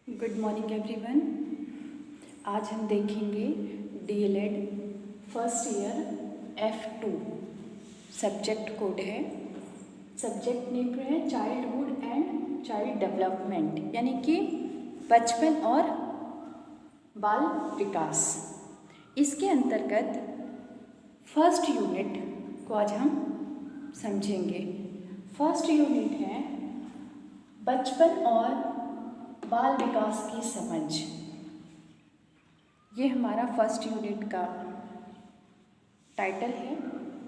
Good morning everyone. आज हम देखेंगे DElEd first year F2 subject code है। सब्जेक्ट नेम है चाइल्डहुड एंड चाइल्ड डेवलपमेंट, यानी कि बचपन और बाल विकास। इसके अंतर्गत फर्स्ट यूनिट को आज हम समझेंगे। फर्स्ट यूनिट है बचपन और बाल विकास की समझ। ये हमारा फर्स्ट यूनिट का टाइटल है।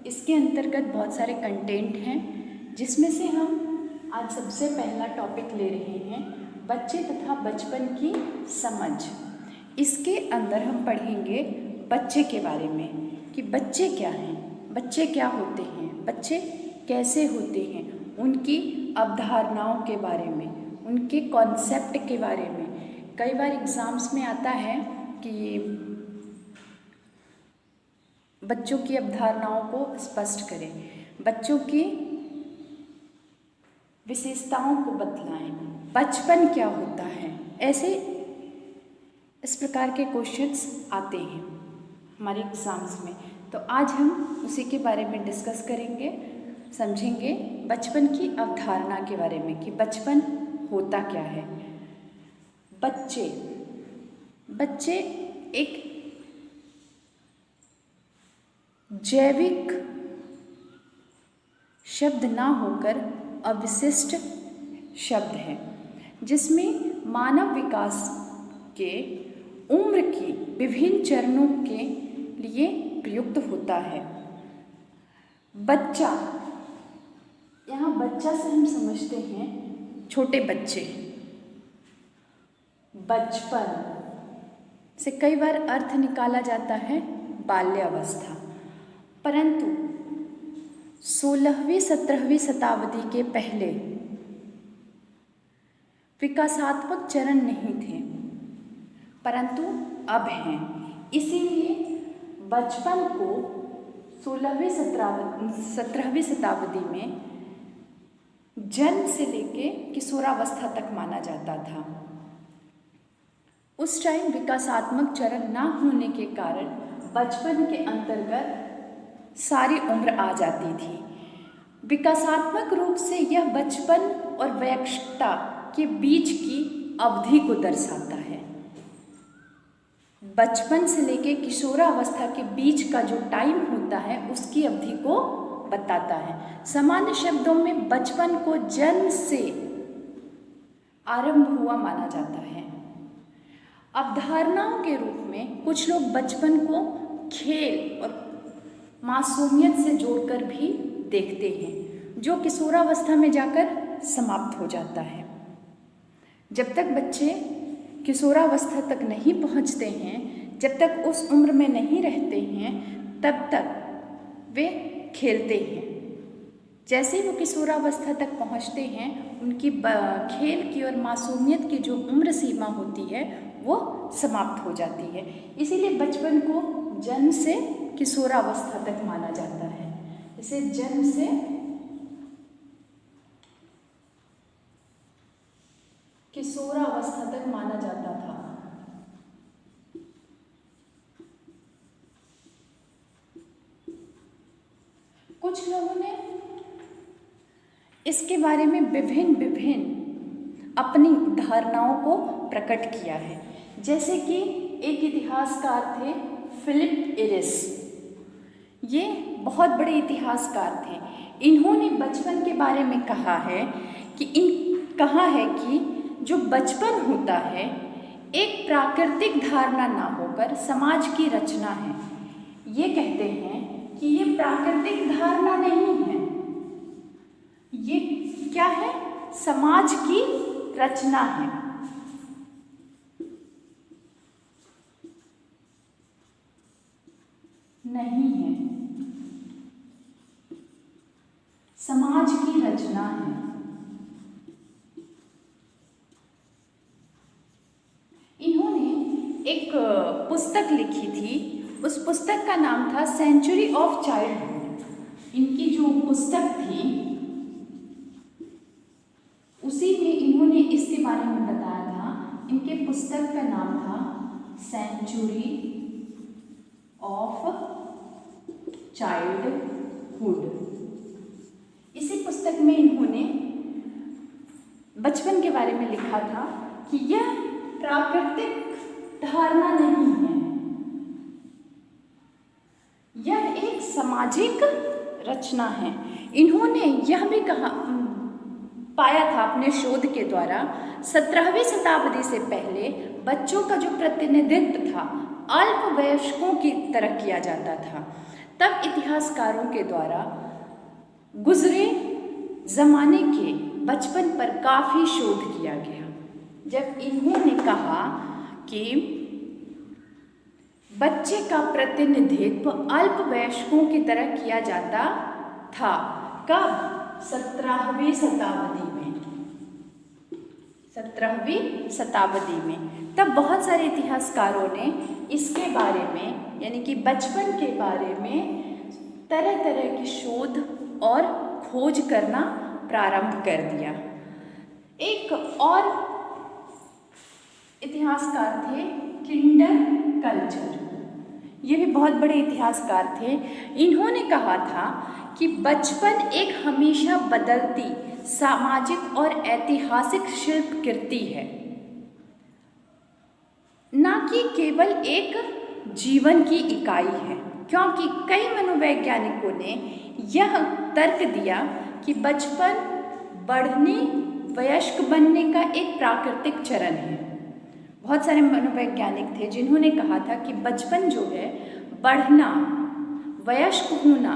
इसके अंतर्गत बहुत सारे कंटेंट हैं, जिसमें से हम आज सबसे पहला टॉपिक ले रहे हैं बच्चे तथा बचपन की समझ। इसके अंदर हम पढ़ेंगे बच्चे के बारे में कि बच्चे क्या हैं, बच्चे क्या होते हैं, बच्चे कैसे होते हैं, उनकी अवधारणाओं के बारे में, उनके कॉन्सेप्ट के बारे में। कई बार एग्ज़ाम्स में आता है कि बच्चों की अवधारणाओं को स्पष्ट करें, बच्चों की विशेषताओं को बतलाएं, बचपन क्या होता है। ऐसे इस प्रकार के क्वेश्चंस आते हैं हमारे एग्ज़ाम्स में। तो आज हम उसी के बारे में डिस्कस करेंगे, समझेंगे बचपन की अवधारणा के बारे में कि बचपन होता क्या है। बच्चे एक जैविक शब्द ना होकर अविशिष्ट शब्द है, जिसमें मानव विकास के उम्र की विभिन्न चरणों के लिए प्रयुक्त होता है। बच्चा, यहाँ बच्चा से हम समझते हैं छोटे बच्चे। बचपन से कई बार अर्थ निकाला जाता है बाल्यावस्था, परंतु 16वीं 17वीं शताब्दी के पहले विकासात्मक चरण नहीं थे, परंतु अब हैं। इसीलिए बचपन को 16वीं 17वीं शताब्दी में जन्म से लेके किशोरावस्था तक माना जाता था। उस टाइम विकासात्मक चरण ना होने के कारण बचपन के अंतर्गत सारी उम्र आ जाती थी। विकासात्मक रूप से यह बचपन और वयस्कता के बीच की अवधि को दर्शाता है। बचपन से लेके किशोरावस्था के बीच का जो टाइम होता है, उसकी अवधि को बताता है। सामान्य शब्दों में बचपन को जन्म से आरंभ हुआ माना जाता है। अवधारणाओं के रूप में कुछ लोग बचपन को खेल और मासूमियत से जोड़कर भी देखते हैं, जो किशोरावस्था में जाकर समाप्त हो जाता है। जब तक बच्चे किशोरावस्था तक नहीं पहुंचते हैं, जब तक उस उम्र में नहीं रहते हैं, तब तक वे खेलते हैं। जैसे ही वो किशोरावस्था तक पहुंचते हैं, उनकी खेल की और मासूमियत की जो उम्र सीमा होती है वो समाप्त हो जाती है। इसीलिए बचपन को जन्म से किशोरावस्था तक माना जाता है। इसे जन्म से किशोरावस्था तक माना जाता था। कुछ लोगों ने इसके बारे में विभिन्न अपनी धारणाओं को प्रकट किया है। जैसे कि एक इतिहासकार थे फिलिप एरिस। ये बहुत बड़े इतिहासकार थे। इन्होंने बचपन के बारे में कहा है कि जो बचपन होता है एक प्राकृतिक धारणा ना होकर समाज की रचना है। ये कहते हैं कि ये प्राकृतिक धारणा नहीं है, ये क्या है, समाज की रचना है। नहीं है, समाज की रचना है। इन्होंने एक पुस्तक लिखी थी, उस पुस्तक का नाम था सेंचुरी ऑफ चाइल्डहुड। इनकी जो पुस्तक थी उसी में इन्होंने इसके बारे में बताया था। इनके का नाम था सेंचुरी ऑफ चाइल्डहुड। इसी पुस्तक में इन्होंने बचपन के बारे में लिखा था कि यह प्राकृतिक धारणा नहीं है, यह एक सामाजिक रचना है। इन्होंने यह भी पाया था अपने शोध के द्वारा 17वीं शताब्दी से पहले बच्चों का जो प्रतिनिधित्व था अल्पवयस्कों की तरह किया जाता था। तब इतिहासकारों के द्वारा गुजरे जमाने के बचपन पर काफ़ी शोध किया गया। जब इन्होंने कहा कि बच्चे का प्रतिनिधित्व अल्पवयस्कों की तरह किया जाता था, कब? 17वीं शताब्दी में। तब बहुत सारे इतिहासकारों ने इसके बारे में, यानी कि बचपन के बारे में तरह तरह की शोध और खोज करना प्रारंभ कर दिया। एक और इतिहासकार थे किंडरकल्चर। ये भी बहुत बड़े इतिहासकार थे। इन्होंने कहा था कि बचपन एक हमेशा बदलती सामाजिक और ऐतिहासिक शिल्प कृति है, न कि केवल एक जीवन की इकाई है। क्योंकि कई मनोवैज्ञानिकों ने यह तर्क दिया कि बचपन बढ़ने, वयस्क बनने का एक प्राकृतिक चरण है। बहुत सारे मनोवैज्ञानिक थे जिन्होंने कहा था कि बचपन जो है बढ़ना, वयस्क होना,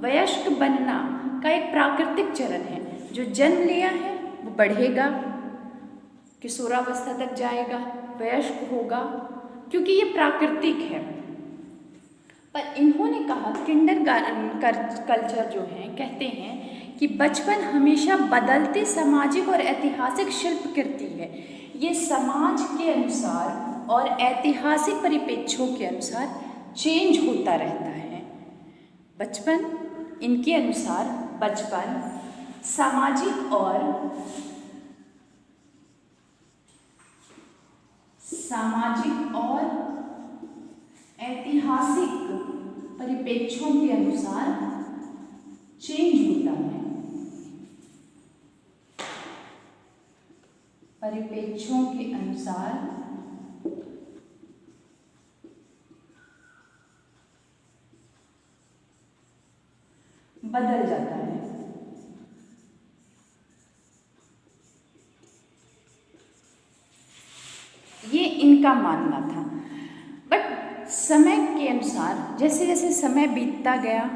वयस्क बनना का एक प्राकृतिक चरण है। जो जन्म लिया है वो बढ़ेगा, किशोरावस्था तक जाएगा, वयस्क होगा, क्योंकि ये प्राकृतिक है। पर इन्होंने कहा, किंडरकल्चर जो है कहते हैं कि बचपन हमेशा बदलते सामाजिक और ऐतिहासिक शिल्प कृति है। ये समाज के अनुसार और ऐतिहासिक परिप्रेक्ष्यों के अनुसार चेंज होता रहता है। बचपन, इनके अनुसार बचपन सामाजिक और ऐतिहासिक परिप्रेक्ष्यों के अनुसार चेंज होता है। परिप्रेक्ष्यों के अनुसार बदल जाता है। ये इनका मानना था। बट समय के अनुसार जैसे जैसे समय बीतता गया,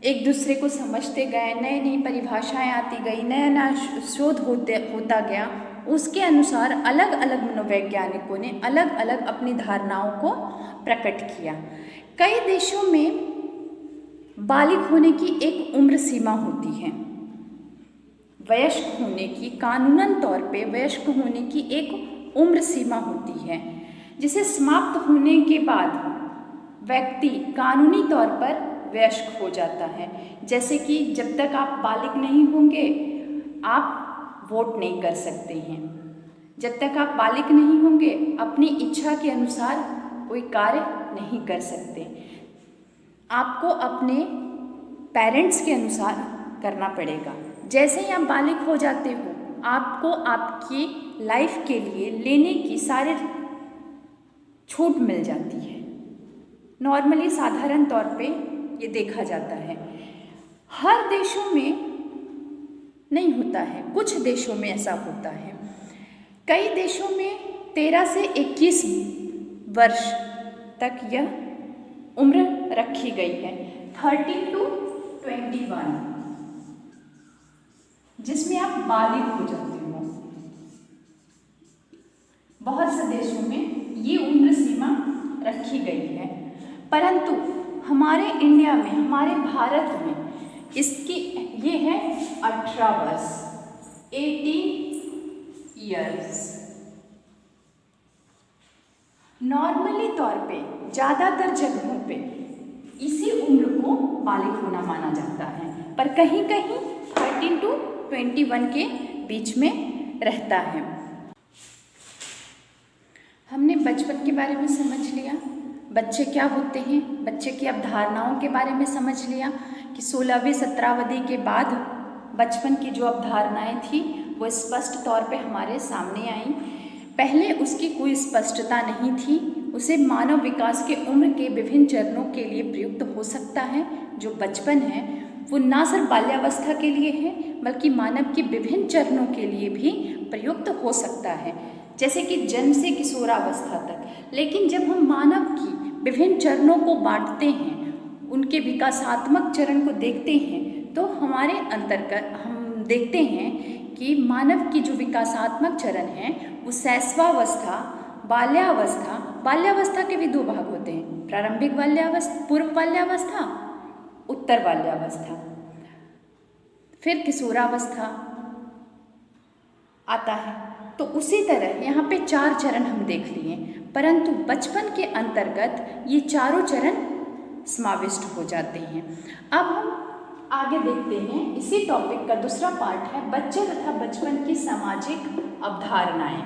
एक दूसरे को समझते गए, नई नई परिभाषाएं आती गई, नया नया शोध होता गया, उसके अनुसार अलग अलग मनोवैज्ञानिकों ने अलग अलग अपनी धारणाओं को प्रकट किया। कई देशों में बालिग होने की एक उम्र सीमा होती है। वयस्क होने की, कानूनन तौर पे वयस्क होने की एक उम्र सीमा होती है, जिसे समाप्त होने के बाद व्यक्ति कानूनी तौर पर वयस्क हो जाता है। जैसे कि जब तक आप बालिग नहीं होंगे आप वोट नहीं कर सकते हैं, जब तक आप बालिग नहीं होंगे अपनी इच्छा के अनुसार कोई कार्य नहीं कर सकते, आपको अपने पेरेंट्स के अनुसार करना पड़ेगा। जैसे ही आप बालिग हो जाते हो आपको आपकी लाइफ के लिए लेने की सारे छूट मिल जाती है। नॉर्मली साधारण तौर पे ये देखा जाता है। हर देशों में नहीं होता है, कुछ देशों में ऐसा होता है। कई देशों में 13 से 21 वर्ष तक यह उम्र रखी गई है, 13 to 21, जिसमें आप बालिग हो जाते हो। बहुत से देशों में ये उम्र सीमा रखी गई है, परंतु हमारे इंडिया में, हमारे भारत में इसकी ये है 18 वर्ष, 18 ईयर्स। नॉर्मली तौर पे ज़्यादातर जगहों पे इसी उम्र को बालिग होना माना जाता है, पर कहीं कहीं 13 to 21 के बीच में रहता है। बचपन के बारे में समझ लिया, बच्चे क्या होते हैं, बच्चे की अवधारणाओं के बारे में समझ लिया कि 16वीं 17वीं के बाद बचपन की जो अवधारणाएं थी वो स्पष्ट तौर पे हमारे सामने आई। पहले उसकी कोई स्पष्टता नहीं थी, उसे मानव विकास के उम्र के विभिन्न चरणों के लिए प्रयुक्त हो सकता है। जो बचपन है वो ना सिर्फ बाल्यावस्था के लिए है बल्कि मानव की विभिन्न चरणों के लिए भी प्रयुक्त हो सकता है, जैसे कि जन्म से किशोरावस्था तक। लेकिन जब हम मानव की विभिन्न चरणों को बांटते हैं, उनके विकासात्मक चरण को देखते हैं, तो हमारे अंतर्गत हम देखते हैं कि मानव की जो विकासात्मक चरण है वो शैशवावस्था, बाल्यावस्था, बाल्यावस्था के भी दो भाग होते हैं, प्रारंभिक बाल्यावस्था, पूर्व बाल्यावस्था, उत्तर बाल्यावस्था, फिर किशोरावस्था आता है। तो उसी तरह यहाँ पे 4 चरण हम देख लिए, परंतु बचपन के अंतर्गत ये चारों चरण समाविष्ट हो जाते हैं। अब हम आगे देखते हैं, इसी टॉपिक का दूसरा पार्ट है बच्चे तथा बचपन की सामाजिक अवधारणाएं।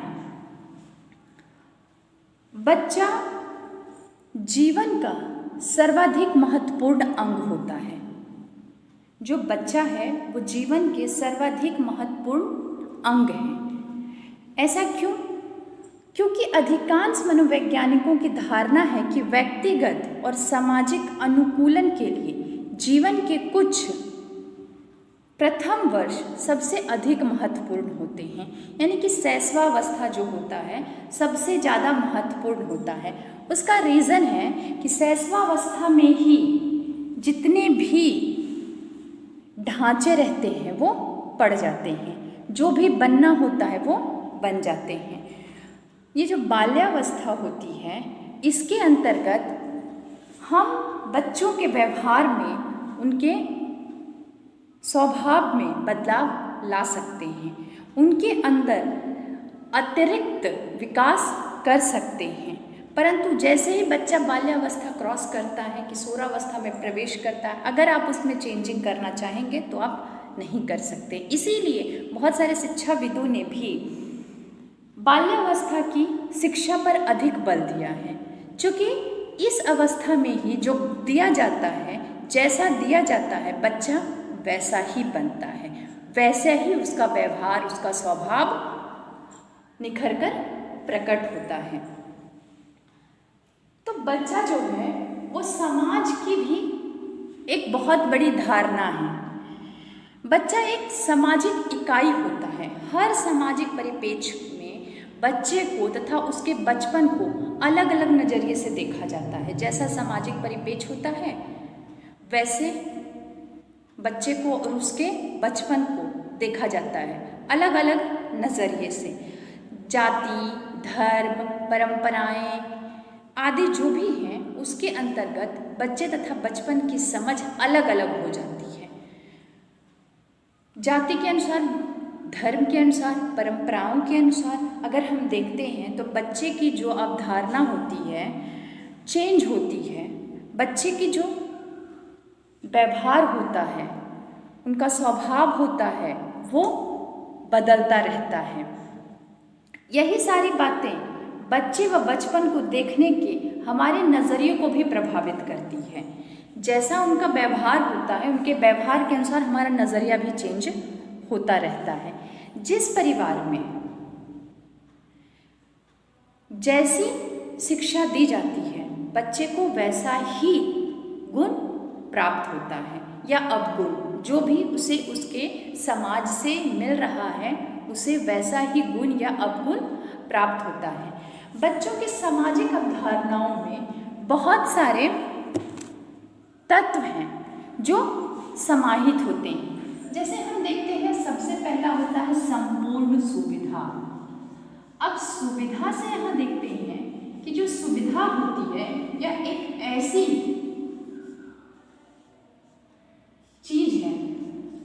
बच्चा जीवन का सर्वाधिक महत्वपूर्ण अंग होता है। जो बच्चा है वो जीवन के सर्वाधिक महत्वपूर्ण अंग है। ऐसा क्यों? क्योंकि अधिकांश मनोवैज्ञानिकों की धारणा है कि व्यक्तिगत और सामाजिक अनुकूलन के लिए जीवन के कुछ प्रथम वर्ष सबसे अधिक महत्वपूर्ण होते हैं। यानी कि शैशवावस्था जो होता है सबसे ज़्यादा महत्वपूर्ण होता है। उसका रीज़न है कि शैशवावस्था में ही जितने भी ढांचे रहते हैं वो पड़ जाते हैं, जो भी बनना होता है वो बन जाते हैं। ये जो बाल्यावस्था होती है इसके अंतर्गत हम बच्चों के व्यवहार में, उनके स्वभाव में बदलाव ला सकते हैं, उनके अंदर अतिरिक्त विकास कर सकते हैं। परंतु जैसे ही बच्चा बाल्यावस्था क्रॉस करता है, किशोरावस्था में प्रवेश करता है, अगर आप उसमें चेंजिंग करना चाहेंगे तो आप नहीं कर सकते। इसीलिए बहुत सारे शिक्षाविदों ने भी बाल्यावस्था की शिक्षा पर अधिक बल दिया है, क्योंकि इस अवस्था में ही जो दिया जाता है, जैसा दिया जाता है बच्चा वैसा ही बनता है, वैसे ही उसका व्यवहार, उसका स्वभाव निखर कर प्रकट होता है। तो बच्चा जो है वो समाज की भी एक बहुत बड़ी धारणा है। बच्चा एक सामाजिक इकाई होता है। हर सामाजिक परिप्रेक्ष्य में बच्चे को तथा उसके बचपन को अलग अलग नज़रिए से देखा जाता है। जैसा सामाजिक परिप्रेक्ष्य होता है वैसे बच्चे को और उसके बचपन को देखा जाता है अलग अलग नज़रिए से। जाति, धर्म, परंपराएं आदि जो भी हैं उसके अंतर्गत बच्चे तथा बचपन की समझ अलग अलग हो जाती है। जाति के अनुसार, धर्म के अनुसार, परंपराओं के अनुसार अगर हम देखते हैं तो बच्चे की जो अवधारणा होती है चेंज होती है। बच्चे की जो व्यवहार होता है, उनका स्वभाव होता है, वो बदलता रहता है। यही सारी बातें बच्चे व बचपन को देखने के हमारे नज़रिए को भी प्रभावित करती है। जैसा उनका व्यवहार होता है, उनके व्यवहार के अनुसार हमारा नज़रिया भी चेंज होता रहता है। जिस परिवार में जैसी शिक्षा दी जाती है बच्चे को वैसा ही गुण प्राप्त होता है या अवगुण, जो भी उसे उसके समाज से मिल रहा है उसे वैसा ही गुण या अवगुण प्राप्त होता है। बच्चों की सामाजिक अवधारणाओं में बहुत सारे तत्व हैं जो समाहित होते हैं। जैसे हम देखते हैं सबसे पहला होता है संपूर्ण सुविधा। अब सुविधा से यहाँ देखते हैं कि जो सुविधा होती है यह एक ऐसी चीज है,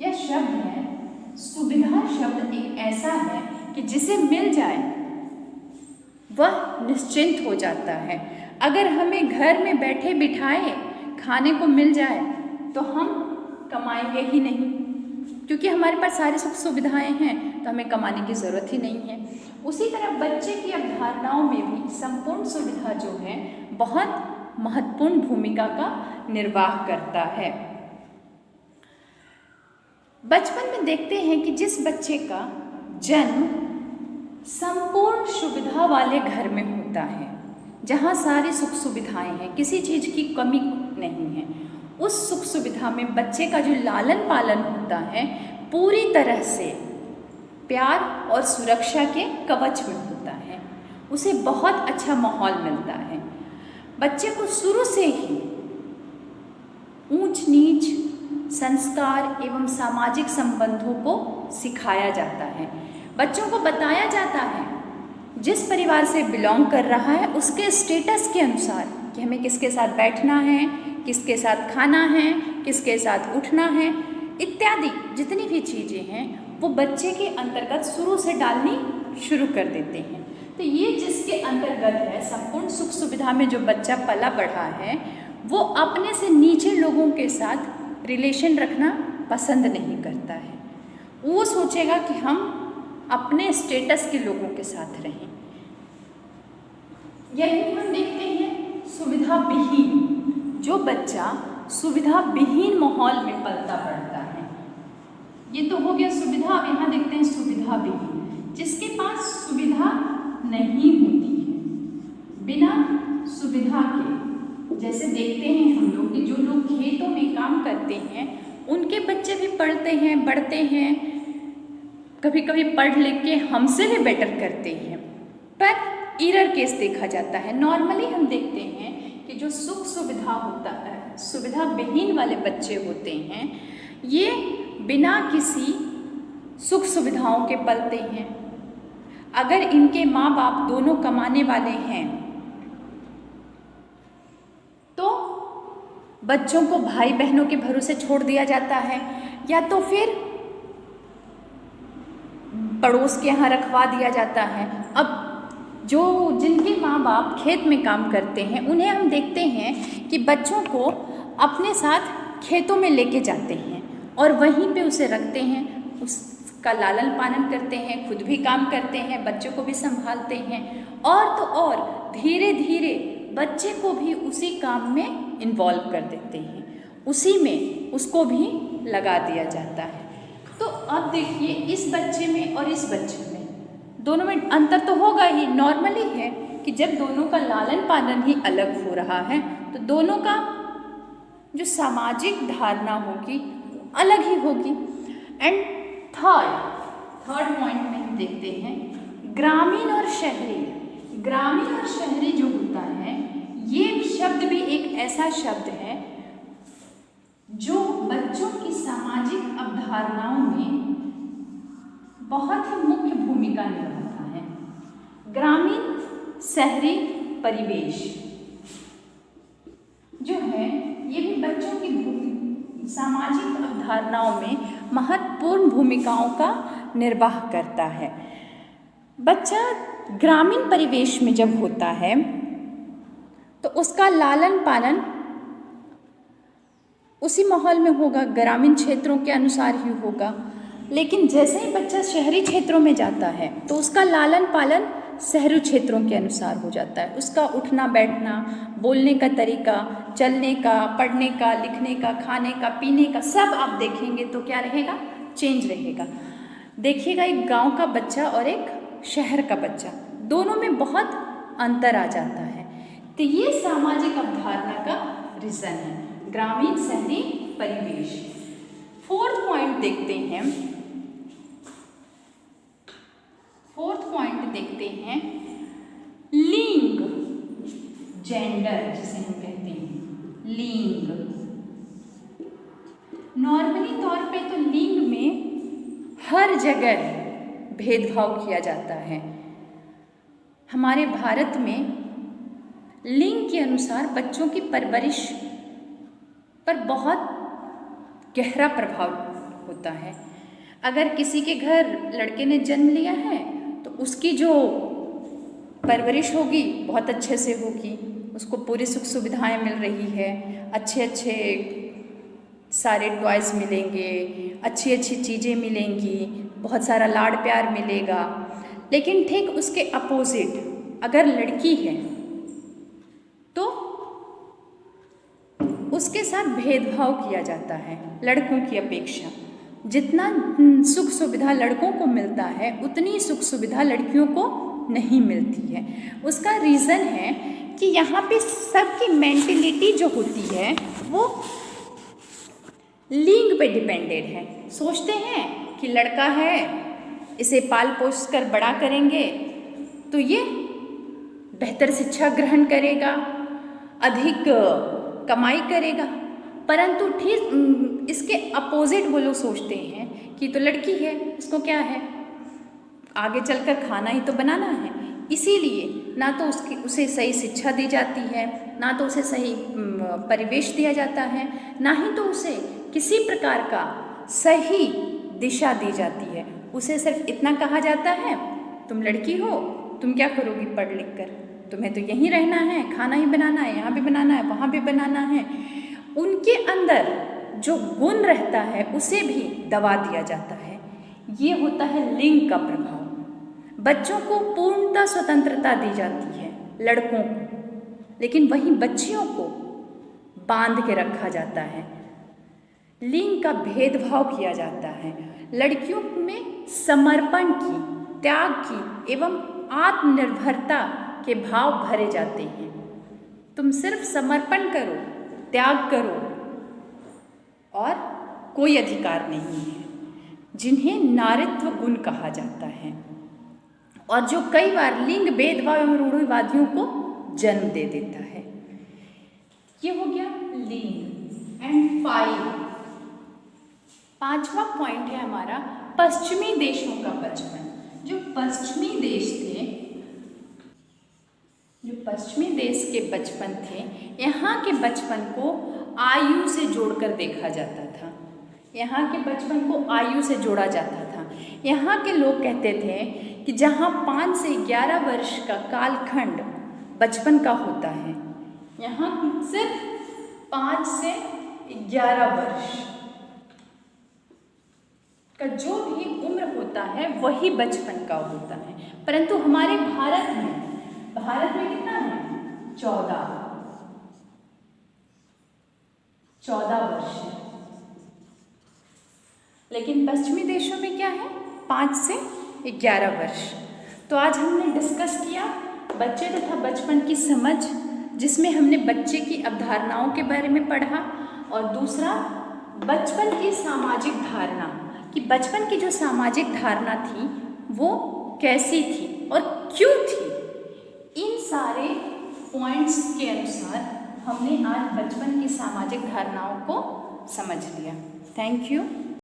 यह शब्द है, सुविधा शब्द एक ऐसा है कि जिसे मिल जाए वह निश्चिंत हो जाता है। अगर हमें घर में बैठे बिठाए खाने को मिल जाए तो हम कमाएंगे ही नहीं, क्योंकि हमारे पास सारी सुख सुविधाएं हैं तो हमें कमाने की ज़रूरत ही नहीं है। उसी तरह बच्चे की अवधारणाओं में भी संपूर्ण सुविधा जो है बहुत महत्वपूर्ण भूमिका का निर्वाह करता है। बचपन में देखते हैं कि जिस बच्चे का जन्म संपूर्ण सुविधा वाले घर में होता है, जहाँ सारी सुख सुविधाएं हैं, किसी चीज़ की कमी नहीं है, उस सुख सुविधा में बच्चे का जो लालन पालन होता है पूरी तरह से प्यार और सुरक्षा के कवच में होता है। उसे बहुत अच्छा माहौल मिलता है। बच्चे को शुरू से ही ऊंच नीच संस्कार एवं सामाजिक संबंधों को सिखाया जाता है। बच्चों को बताया जाता है जिस परिवार से बिलोंग कर रहा है उसके स्टेटस के अनुसार कि हमें किसके साथ बैठना है, किसके साथ खाना है, किसके साथ उठना है इत्यादि जितनी भी चीज़ें हैं वो बच्चे के अंतर्गत शुरू से डालनी शुरू कर देते हैं। तो ये जिसके अंतर्गत है, संपूर्ण सुख सुविधा में जो बच्चा पला बढ़ा है वो अपने से नीचे लोगों के साथ रिलेशन रखना पसंद नहीं करता है। वो सोचेगा कि हम अपने स्टेटस के लोगों के साथ रहें। यही हम देखते हैं सुविधा विहीन, जो बच्चा सुविधा विहीन माहौल में पलता बढ़ता है। ये तो हो गया सुविधा। अब यहाँ देखते हैं सुविधा विहीन, जिसके पास सुविधा नहीं होती है, बिना सुविधा के। जैसे देखते हैं हम लोग कि जो लोग खेतों में काम करते हैं उनके बच्चे भी पढ़ते हैं, बढ़ते हैं, कभी कभी पढ़ लिख के हमसे भी बेटर करते हैं, पर एरर केस देखा जाता है। नॉर्मली हम देखते हैं कि जो सुख सुविधा होता है, सुविधा विहीन वाले बच्चे होते हैं, ये बिना किसी सुख सुविधाओं के पलते हैं। अगर इनके माँ बाप दोनों कमाने वाले हैं तो बच्चों को भाई बहनों के भरोसे छोड़ दिया जाता है, या तो फिर पड़ोस के यहाँ रखवा दिया जाता है। अब जो जिनके माँ बाप खेत में काम करते हैं उन्हें हम देखते हैं कि बच्चों को अपने साथ खेतों में लेके जाते हैं और वहीं पे उसे रखते हैं, उसका लालन पालन करते हैं, खुद भी काम करते हैं, बच्चों को भी संभालते हैं, और तो और धीरे धीरे बच्चे को भी उसी काम में इन्वॉल्व कर देते हैं, उसी में उसको भी लगा दिया जाता है। तो अब देखिए इस बच्चे में और इस बच्चे में दोनों में अंतर तो होगा ही। नॉर्मली है कि जब दोनों का लालन पालन ही अलग हो रहा है तो दोनों का जो सामाजिक धारणा होगी अलग ही होगी। एंड थर्ड पॉइंट में हम देखते हैं ग्रामीण और शहरी। ग्रामीण और शहरी जो होता है ये शब्द भी एक ऐसा शब्द है जो बच्चों की सामाजिक अवधारणाओं में बहुत ही मुख्य भूमिका निभाता है। ग्रामीण शहरी परिवेश जो है ये भी बच्चों की सामाजिक अवधारणाओं में महत्वपूर्ण भूमिकाओं का निर्वाह करता है। बच्चा ग्रामीण परिवेश में जब होता है तो उसका लालन पालन उसी माहौल में होगा, ग्रामीण क्षेत्रों के अनुसार ही होगा। लेकिन जैसे ही बच्चा शहरी क्षेत्रों में जाता है तो उसका लालन पालन शहरी क्षेत्रों के अनुसार हो जाता है। उसका उठना बैठना, बोलने का तरीका, चलने का, पढ़ने का, लिखने का, खाने का, पीने का, सब आप देखेंगे तो क्या रहेगा, चेंज रहेगा। देखिएगा एक गांव का बच्चा और एक शहर का बच्चा, दोनों में बहुत अंतर आ जाता है। तो ये सामाजिक अवधारणा का रीज़न है, ग्रामीण शहरी परिवेश। फोर्थ पॉइंट देखते हैं, लिंग, जेंडर जिसे हम कहते हैं, लिंग। नॉर्मली तौर पे तो लिंग में हर जगह भेदभाव किया जाता है। हमारे भारत में लिंग के अनुसार बच्चों की परवरिश पर बहुत गहरा प्रभाव होता है। अगर किसी के घर लड़के ने जन्म लिया है तो उसकी जो परवरिश होगी बहुत अच्छे से होगी, उसको पूरी सुख सुविधाएं मिल रही है, अच्छे अच्छे सारे टॉयज़ मिलेंगे, अच्छी अच्छी चीज़ें मिलेंगी, बहुत सारा लाड़ प्यार मिलेगा। लेकिन ठीक उसके अपोजिट अगर लड़की है तो उसके साथ भेदभाव किया जाता है लड़कों की अपेक्षा। जितना सुख सुविधा लड़कों को मिलता है उतनी सुख सुविधा लड़कियों को नहीं मिलती है। उसका रीज़न है कि यहाँ पे सबकी मेंटेलिटी जो होती है वो लिंग पे डिपेंडेड है। सोचते हैं कि लड़का है, इसे पाल पोस कर बड़ा करेंगे तो ये बेहतर शिक्षा ग्रहण करेगा, अधिक कमाई करेगा, परंतु ठीक इसके अपोजिट वो लोग सोचते हैं कि तो लड़की है, उसको क्या है, आगे चलकर खाना ही तो बनाना है। इसीलिए ना तो उसे सही शिक्षा दी जाती है, ना तो उसे सही परिवेश दिया जाता है, ना ही तो उसे किसी प्रकार का सही दिशा दी जाती है। उसे सिर्फ इतना कहा जाता है, तुम लड़की हो, तुम क्या करोगी पढ़ लिख कर, तुम्हें तो यहीं रहना है, खाना ही बनाना है, यहाँ भी बनाना है, वहाँ भी बनाना है। उनके अंदर जो गुण रहता है उसे भी दबा दिया जाता है। ये होता है लिंग का प्रभाव। बच्चों को पूर्णतः स्वतंत्रता दी जाती है लड़कों को, लेकिन वहीं बच्चियों को बांध के रखा जाता है। लिंग का भेदभाव किया जाता है। लड़कियों में समर्पण की, त्याग की एवं आत्मनिर्भरता के भाव भरे जाते हैं। तुम सिर्फ समर्पण करो, त्याग करो और कोई अधिकार नहीं है, जिन्हें नारीत्व गुण कहा जाता है और जो कई बार लिंग भेदभाव एवं रूढ़िवादियों को जन्म दे देता है। ये हो गया लिंग। एंड 5वां पॉइंट है हमारा पश्चिमी देशों का बचपन। जो पश्चिमी देश के बचपन थे, यहाँ के बचपन को आयु से जोड़कर देखा जाता था। यहाँ के बचपन को आयु से जोड़ा जाता था। यहाँ के लोग कहते थे कि जहाँ 5 से 11 वर्ष का कालखंड बचपन का होता है, यहाँ सिर्फ 5 से 11 वर्ष का जो भी उम्र होता है वही बचपन का होता है। परंतु हमारे भारत में कितना है? 14 वर्ष है। लेकिन पश्चिमी देशों में क्या है? 5 से 11 वर्ष। तो आज हमने डिस्कस किया बच्चे तथा बचपन की समझ, जिसमें हमने बच्चे की अवधारणाओं के बारे में पढ़ा और दूसरा बचपन की सामाजिक धारणा, कि बचपन की जो सामाजिक धारणा थी वो कैसी थी और क्यों थी। इन सारे पॉइंट्स के अनुसार हमने आज बचपन की सामाजिक धारणाओं को समझ लिया। Thank you.